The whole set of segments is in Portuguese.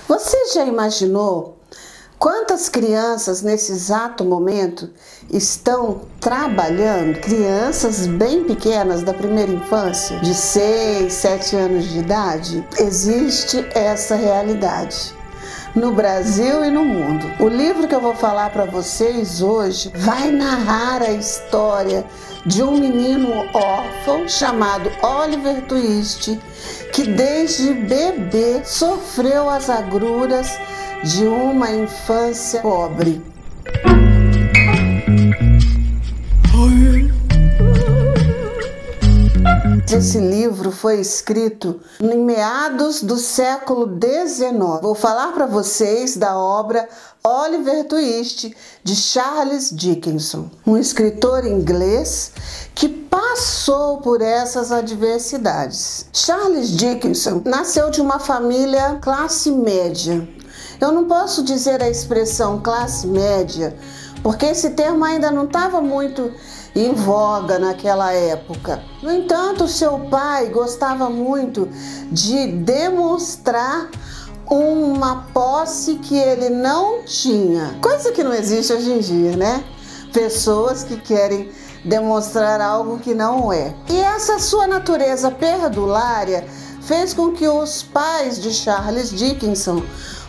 Você já imaginou quantas crianças nesse exato momento estão trabalhando? Crianças bem pequenas da primeira infância, de 6, 7 anos de idade. Existe essa realidade no Brasil e no mundo. O livro que eu vou falar para vocês hoje vai narrar a história de um menino órfão chamado Oliver Twist, que desde bebê sofreu as agruras de uma infância pobre. Esse livro foi escrito em meados do século XIX. Vou falar para vocês da obra Oliver Twist, de Charles Dickens, um escritor inglês que passou por essas adversidades. Charles Dickens nasceu de uma família classe média. Eu não posso dizer a expressão classe média, porque esse termo ainda não estava muito em voga naquela época. No entanto, seu pai gostava muito de demonstrar uma posse que ele não tinha. Coisa que não existe hoje em dia, né? Pessoas que querem demonstrar algo que não é. E essa sua natureza perdulária fez com que os pais de Charles Dickens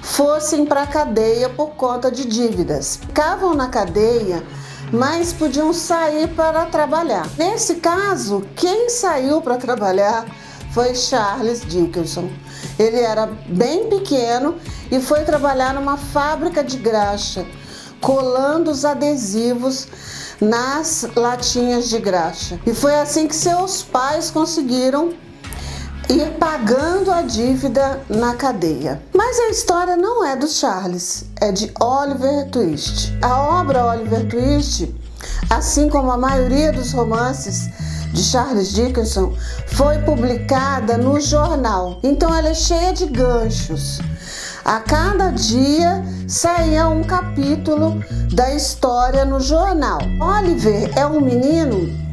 fossem para a cadeia por conta de dívidas. Ficavam na cadeia, mas podiam sair para trabalhar. Nesse caso, quem saiu para trabalhar foi Charles Dickens. Ele era bem pequeno e foi trabalhar numa fábrica de graxa, colando os adesivos nas latinhas de graxa. E foi assim que seus pais conseguiram ir pagando a dívida na cadeia. Mas a história não é do Charles, é de Oliver Twist. A obra Oliver Twist, assim como a maioria dos romances de Charles Dickens, foi publicada no jornal. Então ela é cheia de ganchos. A cada dia saía um capítulo da história no jornal. Oliver é um menino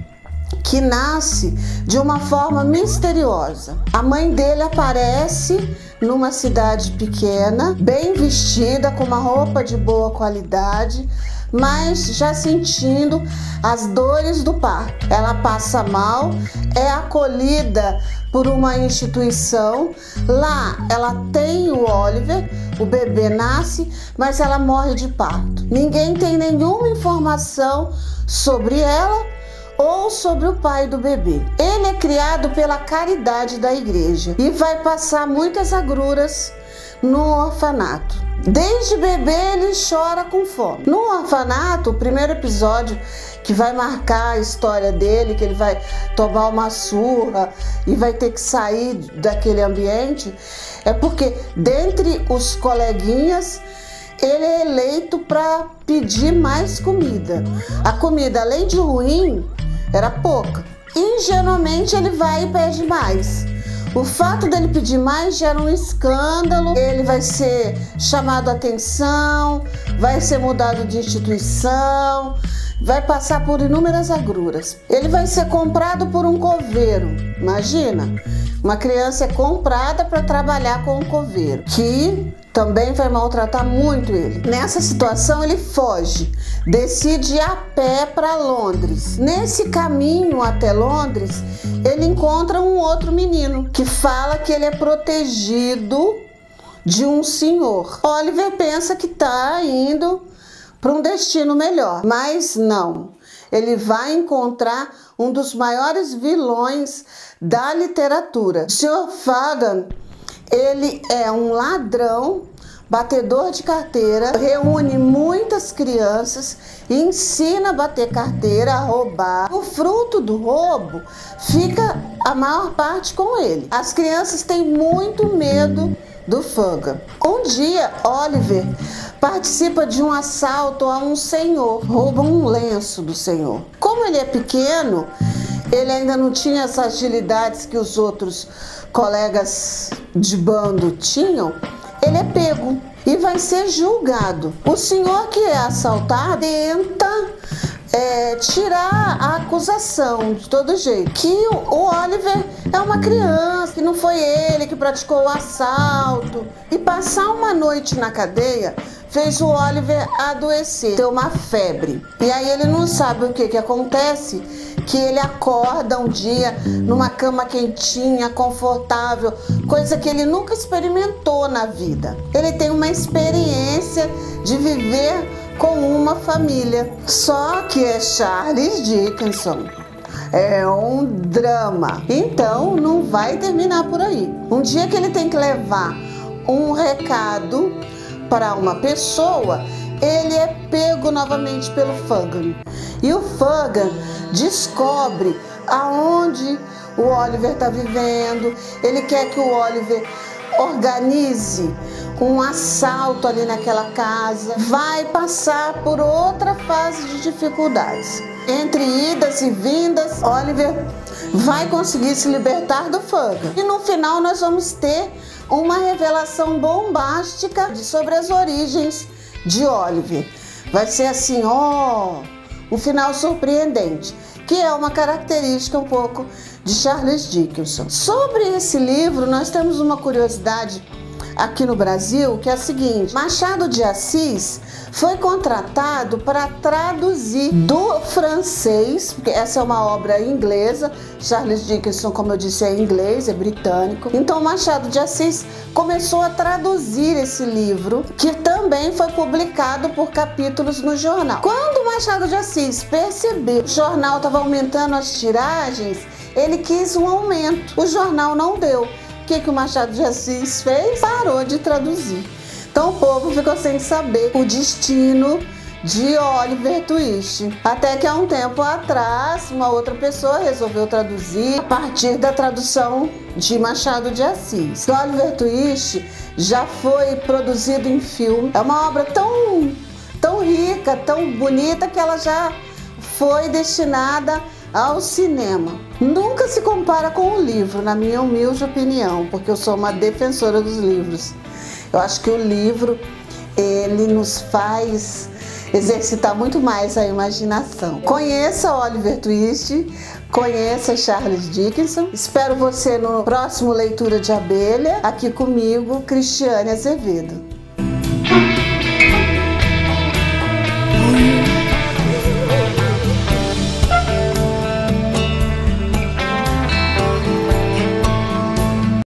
que nasce de uma forma misteriosa. A mãe dele aparece numa cidade pequena, bem vestida, com uma roupa de boa qualidade, mas já sentindo as dores do parto. Ela passa mal, é acolhida por uma instituição. Lá ela tem o Oliver, o bebê nasce, mas ela morre de parto. Ninguém tem nenhuma informação sobre ela ou sobre o pai do bebê. Ele é criado pela caridade da igreja e vai passar muitas agruras no orfanato. Desde bebê ele chora com fome. No orfanato, o primeiro episódio que vai marcar a história dele, que ele vai tomar uma surra e vai ter que sair daquele ambiente, é porque dentre os coleguinhas ele é eleito para pedir mais comida. A comida, além de ruim, era pouca. Ingenuamente ele vai e pede mais. O fato dele pedir mais gera um escândalo. Ele vai ser chamado a atenção, vai ser mudado de instituição, vai passar por inúmeras agruras. Ele vai ser comprado por um coveiro. Imagina, uma criança é comprada para trabalhar com um coveiro, que também vai maltratar muito ele. Nessa situação ele foge, decide ir a pé para Londres. Nesse caminho até Londres, ele encontra um outro menino que fala que ele é protegido de um senhor. Oliver pensa que está indo para um destino melhor, mas não. Ele vai encontrar um dos maiores vilões da literatura. O Sr. Fagin, ele é um ladrão, batedor de carteira, reúne muitas crianças e ensina a bater carteira, a roubar. O fruto do roubo fica a maior parte com ele. As crianças têm muito medo do Fagin. Um dia, Oliver participa de um assalto a um senhor, rouba um lenço do senhor. Como ele é pequeno, ele ainda não tinha essas agilidades que os outros colegas de bando tinham. Ele é pego e vai ser julgado. O senhor que é assaltado tenta tirar a acusação de todo jeito, que o Oliver é uma criança, que não foi ele que praticou o assalto. E passar uma noite na cadeia fez o Oliver adoecer, ter uma febre. E aí ele não sabe o que acontece, que ele acorda um dia numa cama quentinha, confortável, coisa que ele nunca experimentou na vida. Ele tem uma experiência de viver com uma família. Só que é Charles Dickinson. É um drama. Então não vai terminar por aí. Um dia que ele tem que levar um recado para uma pessoa, ele é pego novamente pelo Fagin. E o Fagin descobre aonde o Oliver está vivendo. Ele quer que o Oliver organize um assalto ali naquela casa. Vai passar por outra fase de dificuldades. Entre idas e vindas, Oliver vai conseguir se libertar do Fagin. E no final nós vamos ter uma revelação bombástica sobre as origens de Oliver. Vai ser assim, um final surpreendente, que é uma característica um pouco de Charles Dickinson. Sobre esse livro, nós temos uma curiosidade aqui no Brasil, que é a seguinte: Machado de Assis foi contratado para traduzir do francês, porque essa é uma obra inglesa. Charles Dickinson, como eu disse, é inglês, é britânico. Então Machado de Assis começou a traduzir esse livro, que também foi publicado por capítulos no jornal. Quando Machado de Assis percebeu que o jornal estava aumentando as tiragens, ele quis um aumento. O jornal não deu. O que o Machado de Assis fez? Parou de traduzir. Então o povo ficou sem saber o destino de Oliver Twist. Até que há um tempo atrás, uma outra pessoa resolveu traduzir a partir da tradução de Machado de Assis. Oliver Twist já foi produzido em filme. É uma obra tão rica, tão bonita, que ela já foi destinada ao cinema. Nunca se compara com o livro, na minha humilde opinião, porque eu sou uma defensora dos livros. Eu acho que o livro, ele nos faz exercitar muito mais a imaginação. Conheça Oliver Twist, conheça Charles Dickinson. Espero você no próximo Leitura de Abelha, aqui comigo, Cristiane Azevedo.